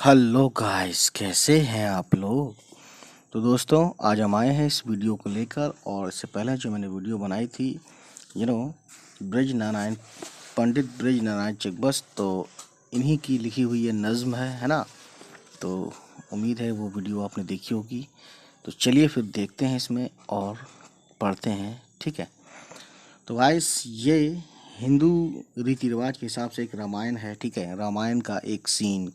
Hello guys, कैसे हैं आप लोग। तो दोस्तों, आज हम आए हैं इस वीडियो को लेकर। और इससे पहले जो मैंने वीडियो बनाई थी यू नो ब्रज नारायण, पंडित ब्रज नारायण चकबस्त, तो इन्हीं की लिखी हुई ये नज़्म है ना। तो उम्मीद है वो वीडियो आपने देखी होगी। तो चलिए फिर देखते हैं इसमें और पढ़ते हैं, ठीक है। तो गाइस, ये हिंदू रीति रिवाज के हिसाब से एक रामायण है, ठीक है। रामायण का एक सीन,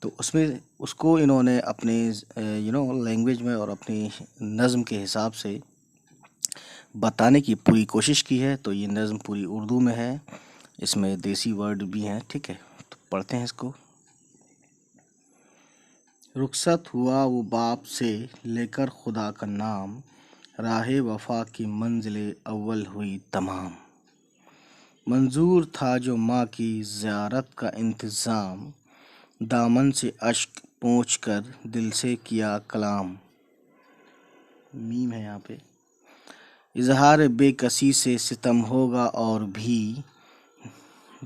तो उसमें उसको इन्होंने अपने लैंग्वेज में और अपनी नज़्म के हिसाब से बताने की पूरी कोशिश की है। तो ये नज़्म पूरी उर्दू में है, इसमें देसी वर्ड भी हैं, ठीक है। तो पढ़ते हैं इसको। रुखसत हुआ वो बाप से लेकर खुदा का नाम, राहे वफा की मंजिले अव्वल हुई तमाम। मंजूर था जो माँ की ज़ियारत का इंतज़ाम, दामन से अश्क पोंछ कर दिल से किया कलाम। मीम है यहाँ पे। इजहार बेकसी से सितम होगा और भी,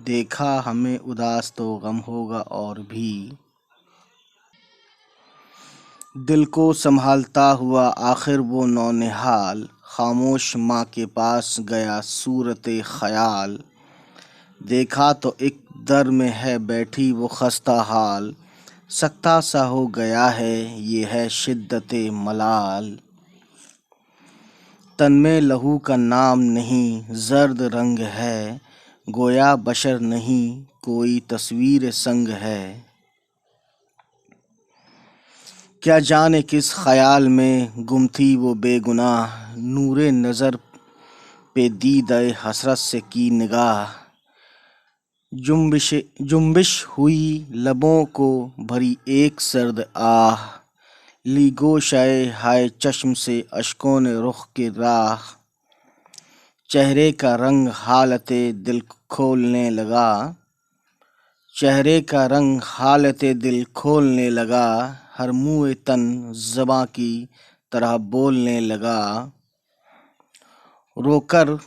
देखा हमें उदास तो गम होगा और भी। दिल को संभालता हुआ आखिर वो नौनिहाल, खामोश माँ के पास गया सूरत ख्याल। देखा तो एक दर में है बैठी वो खस्ता हाल, सकता सा हो गया है ये है शिद्दत मलाल। तन में लहू का नाम नहीं जर्द रंग है, गोया बशर नहीं कोई तस्वीर संग है। क्या जाने किस ख्याल में गुम थी वो बेगुनाह, नूरे नज़र पे दीदाए हसरत से की निगाह। जुम्बिश हुई लबों को भरी एक सर्द आह, ली गोशाए हाय चश्म से अश्कों ने रुख की राह। चेहरे का रंग हालते दिल खोलने लगा, चेहरे का रंग हालते दिल खोलने लगा। हर मुँह तन ज़बां की तरह बोलने लगा। रोकर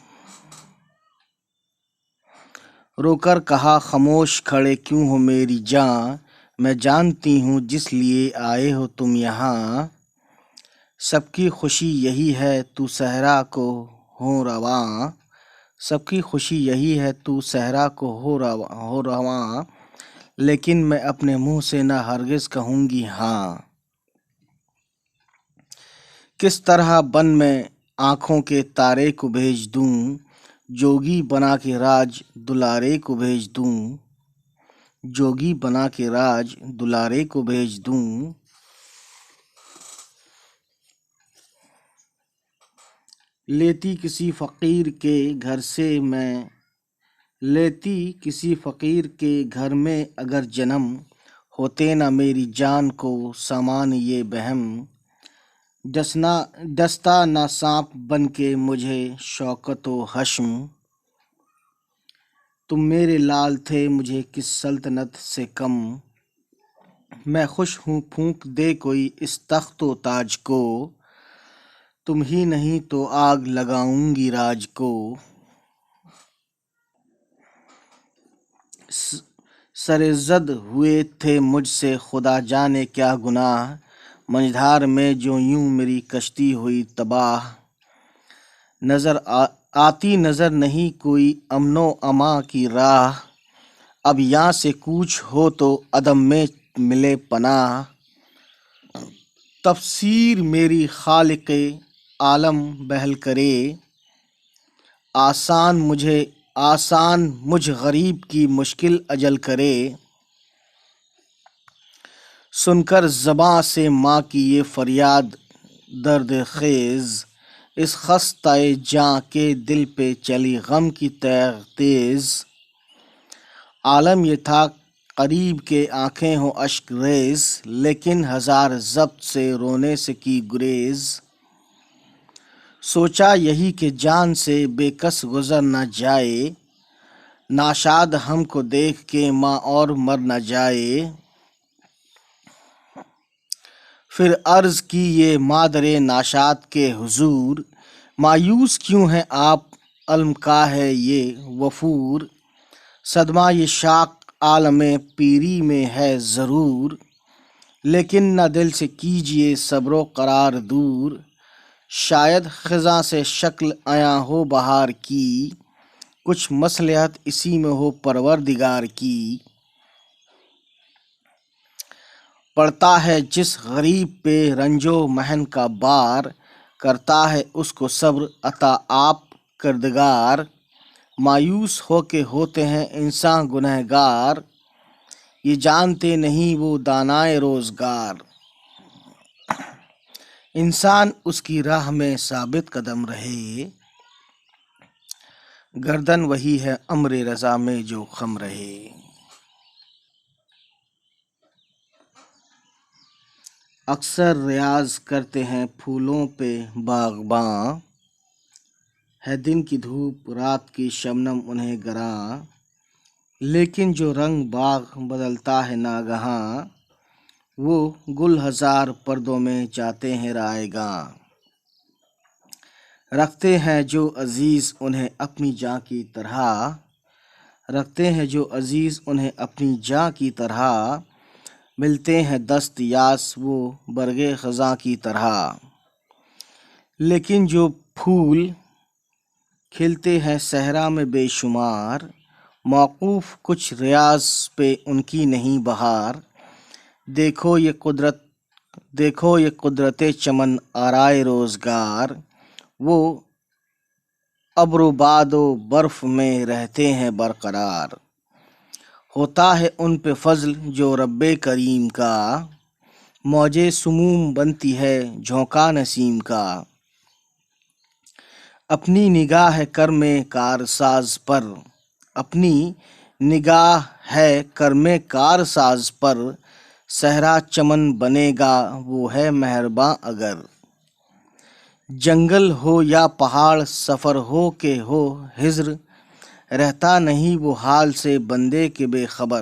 रोकर कहा खामोश खड़े क्यों हो मेरी जान, मैं जानती हूँ जिस लिए आए हो तुम यहाँ। सबकी खुशी यही है तू सहरा को हो रवां, सबकी खुशी यही है तू सहरा को हो रवां। लेकिन मैं अपने मुंह से ना हरगिज कहूँगी हाँ। किस तरह बन मैं आँखों के तारे को भेज दूँ, जोगी बना के राज दुलारे को भेज दूँ, जोगी बना के राज दुलारे को भेज दूँ। लेती किसी फ़कीर के घर से मैं, लेती किसी फ़कीर के घर में अगर जन्म, होते ना मेरी जान को सामान ये बहम। डसता ना सांप बन के मुझे शौकत व हश्म, तुम मेरे लाल थे मुझे किस सल्तनत से कम। मैं खुश हूँ फूंक दे कोई इस तख्त व ताज को, तुम ही नहीं तो आग लगाऊंगी राज को। सरेजद हुए थे मुझसे खुदा जाने क्या गुनाह, मझधार में जो यूं मेरी कश्ती हुई तबाह। आती नज़र नहीं कोई अमनो अमा की राह, अब यहाँ से कूच हो तो अदम में मिले पनाह। तफसीर मेरी खालिक़े आलम बहल करे, आसान मुझ गरीब की मुश्किल अजल करे। सुनकर ज़बां से माँ की ये फरियाद दर्द खेज़, इस खस्ताए जाँ के दिल पे चली गम की तैग तेज़। आलम ये था करीब के आँखें हो अश्क रेज़, लेकिन हज़ार ज़ब्त से रोने से की गुरेज़। सोचा यही कि जान से बेकस गुज़र न जाए, नाशाद हमको देख के माँ और मर न जाए। फिर अर्ज़ की ये मादरे नाशाद के हुजूर, मायूस क्यों हैं आप अलम का है ये वफूर। सदमा ये शाक आलमे पीरी में है ज़रूर, لیکن نہ دل سے کیجئے صبر و قرار دور، شاید خزاں سے شکل عیاں ہو بہار کی، کچھ مصلحت اسی میں ہو پروردگار کی۔ پڑتا ہے جس غریب پہ رنج و محن کا بار، کرتا ہے اس کو صبر عطا آپ کردگار۔ مایوس ہو کے ہوتے ہیں انسان گنہگار، یہ جانتے نہیں وہ دانائے روزگار۔ انسان اس کی راہ میں ثابت قدم رہے، گردن وہی ہے امر رضا میں جو خم رہے۔ اکثر ریاض کرتے ہیں پھولوں پہ باغباں، ہے دن کی دھوپ رات کی شبنم انہیں گراں، لیکن جو رنگ باغ بدلتا ہے ناگہاں، وہ گل ہزار پردوں میں جاتے ہیں رائیگاں۔ رکھتے ہیں جو عزیز انہیں اپنی جاں کی طرح، رکھتے ہیں جو عزیز انہیں اپنی جاں کی طرح، ملتے ہیں دست یاس وہ برگ خزاں کی طرح۔ لیکن جو پھول کھلتے ہیں صحرا میں بے شمار، موقوف کچھ ریاض پہ ان کی نہیں بہار۔ دیکھو یہ قدرت چمن آرائے روزگار، وہ ابر و باد و برف میں رہتے ہیں برقرار۔ ہوتا ہے ان پہ فضل جو رب کریم کا، موجِ سموم بنتی ہے جھونکا نسیم کا۔ اپنی نگاہ ہے کرم کارساز پر، اپنی نگاہ ہے کرم کارساز پر، صحرا چمن بنے گا وہ ہے مہرباں اگر۔ جنگل ہو یا پہاڑ سفر ہو کہ ہو ہجر، رہتا نہیں وہ حال سے بندے کے بے خبر۔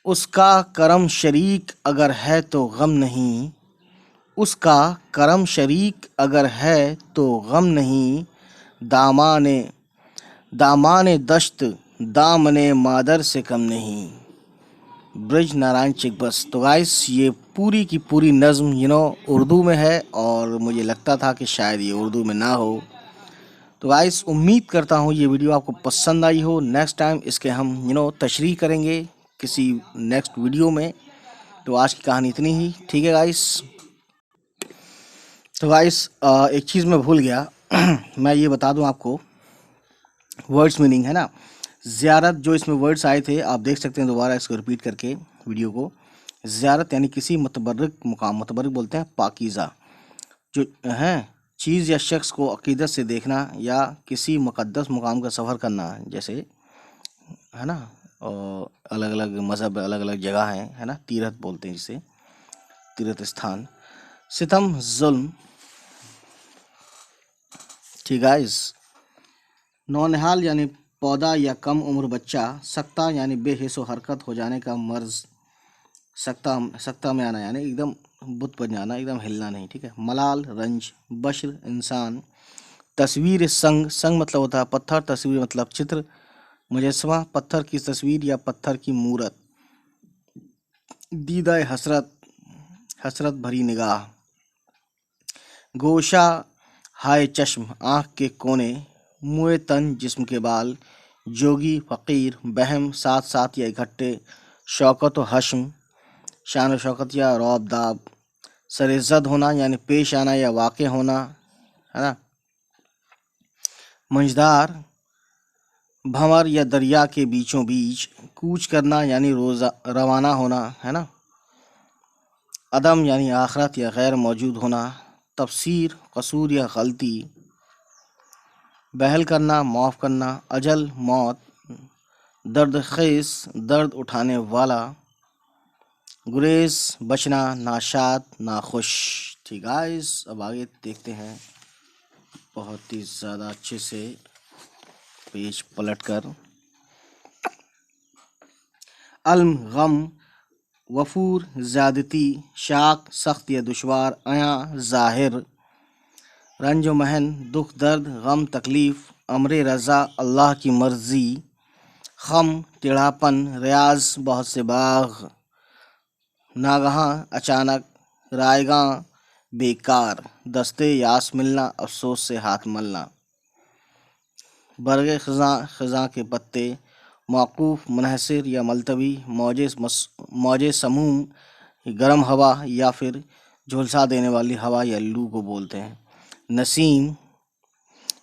اس کا کرم شریک اگر ہے تو غم نہیں، اس کا کرم شریک اگر ہے تو غم نہیں۔ دامان دشت دامن مادر سے کم نہیں۔ برج نارائن چک بس۔ تو گائس یہ پوری کی پوری نظم اردو میں ہے، اور مجھے لگتا تھا کہ شاید یہ اردو میں نہ ہو۔ تو گائس امید کرتا ہوں یہ ویڈیو آپ کو پسند آئی ہو۔ نیکسٹ ٹائم اس کے ہم تشریح کریں گے کسی نیکسٹ ویڈیو میں۔ تو آج کی کہانی اتنی ہی، ٹھیک ہے گائس۔ تو گائس ایک چیز میں بھول گیا، میں یہ بتا دوں آپ کو ورڈس میننگ ہے نا۔ زیارت جو اس میں ورڈس آئے تھے آپ دیکھ سکتے ہیں، دوبارہ اس کو ریپیٹ کر کے ویڈیو کو۔ زیارت یعنی کسی متبرک مقام، متبرک بولتے ہیں پاکیزہ، جو ہیں چیز یا شخص کو عقیدت سے دیکھنا یا کسی مقدس مقام کا سفر کرنا، جیسے ہے نا الگ الگ مذہب الگ الگ جگہ ہیں، ہے نا، تیرتھ بولتے ہیں جسے، تیرتھ استھان۔ ستم ظلم، ٹھیک گائز۔ نونہال یعنی پودا یا کم عمر بچہ۔ سکتہ یعنی بے حس و حرکت ہو جانے کا مرض، سکتہ میں آنا یعنی ایک دم بت بن جانا، ایک دم ہلنا نہیں، ٹھیک ہے۔ ملال رنج، بشر انسان۔ تصویر سنگ، سنگ مطلب ہوتا ہے پتھر، تصویر مطلب چتر، مجسمہ پتھر کی تصویر یا پتھر کی مورت۔ دیدہ حسرت، حسرت بھری نگاہ۔ گوشہ ہائے چشم، آنکھ کے کونے۔ موئے تن، جسم کے بال۔ جوگی فقیر، بہم ساتھ ساتھ یا اکٹھے۔ شوکت و حشم، شان و شوکت یا رعب داب۔ سر زد ہونا یعنی پیش آنا یا واقع ہونا، ہے نا۔ منجدار، بھنور یا دریا کے بیچوں بیچ۔ کوچ کرنا یعنی روانہ ہونا، ہے نا۔ عدم یعنی آخرت یا غیر موجود ہونا۔ تفسیر، قصور یا غلطی۔ بہل کرنا، معاف کرنا۔ اجل، موت۔ درد خیز، درد اٹھانے والا۔ گریز، بچنا، ناشاد، ناخوش۔ ٹھیک گائز، اب آگے دیکھتے ہیں بہت ہی زیادہ اچھے سے پیج پلٹ کر۔ علم، غم، وفور، زیادتی، شاق، سخت یا دشوار، عیاں، ظاہر۔ رنج و محن، دکھ درد، غم تکلیف۔ امر رضا، اللہ کی مرضی۔ خم، ٹیڑھاپن۔ ریاض، بہت سے باغ۔ नागहां अचानक, रायगां बेकार, दस्ते यास मिलना, अफसोस से हाथ मलना। बरगे खज़ां के पत्ते, मौकूफ़ मुनहसिर या मलतवी, मौजे समूम, गर्म हवा या फिर झुलसा देने वाली हवा या लू को बोलते हैं। नसीम,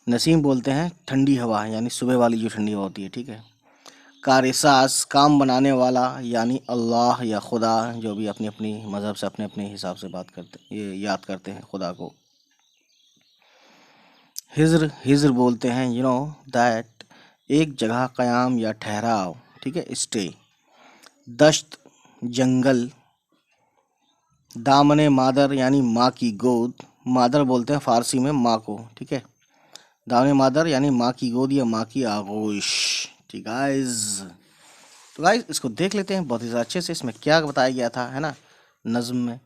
नसीम बोलते हैं ठंडी हवा, यानी सुबह वाली जो ठंडी हवा होती है, ठीक है। कारसास, काम बनाने वाला, यानी अल्लाह या खुदा, जो भी अपनी अपनी मज़हब से अपने अपने हिसाब से बात करते, ये याद करते हैं खुदा को। हिज्र, हिज्र बोलते हैं दैट, एक जगह क़याम या ठहराव, ठीक है, स्टे। दश्त, जंगल। दामने मादर, यानी माँ की गोद, मादर बोलते हैं फ़ारसी में माँ को, ठीक है। दामने मादर यानी माँ की गोद या माँ की आगोश, ठीक गाइस। तो गाइस इसको देख लेते हैं बहुत ही अच्छे से, इसमें क्या बताया गया था, है ना, नज़्म में।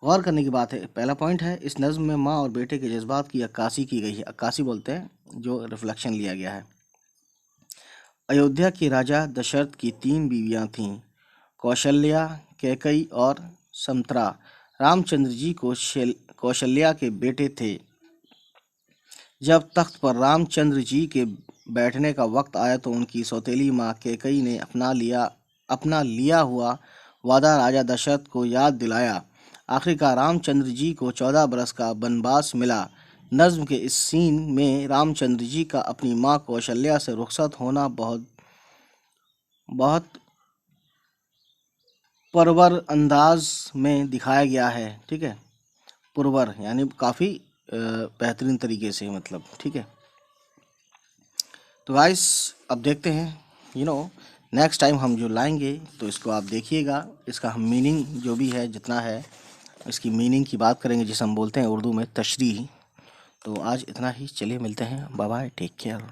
गौर करने की बात है। पहला पॉइंट है, इस नज़्म में माँ और बेटे के जज्बात की अक्कासी की गई है। अक्कासी बोलते हैं जो रिफ्लेक्शन लिया गया है। अयोध्या के राजा दशरथ की 3 बीवियाँ थीं, कौशल्या, कैकई और संतरा। रामचंद्र जी कौशल्या के बेटे थे। जब तख्त पर रामचंद्र जी के बैठने का वक्त आया तो उनकी सौतेली माँ कैकई ने अपना लिया हुआ वादा राजा दशरथ को याद दिलाया। आखिरकार रामचंद्र जी को 14 बरस का बनवास मिला। नज़्म के इस सीन में रामचंद्र जी का अपनी माँ कौशल्या से रुखसत होना बहुत परवर अंदाज में दिखाया गया है, ठीक है। पुरवर यानी काफ़ी बेहतरीन तरीके से, मतलब, ठीक है। तो गाइस अब देखते हैं नेक्स्ट टाइम हम जो लाएंगे तो इसको आप देखिएगा। इसका हम मीनिंग जो भी है जितना है इसकी मीनिंग की बात करेंगे, जिसे हम बोलते हैं उर्दू में तशरीह। तो आज इतना ही, चलिए मिलते हैं, बाय बाय, टेक केयर।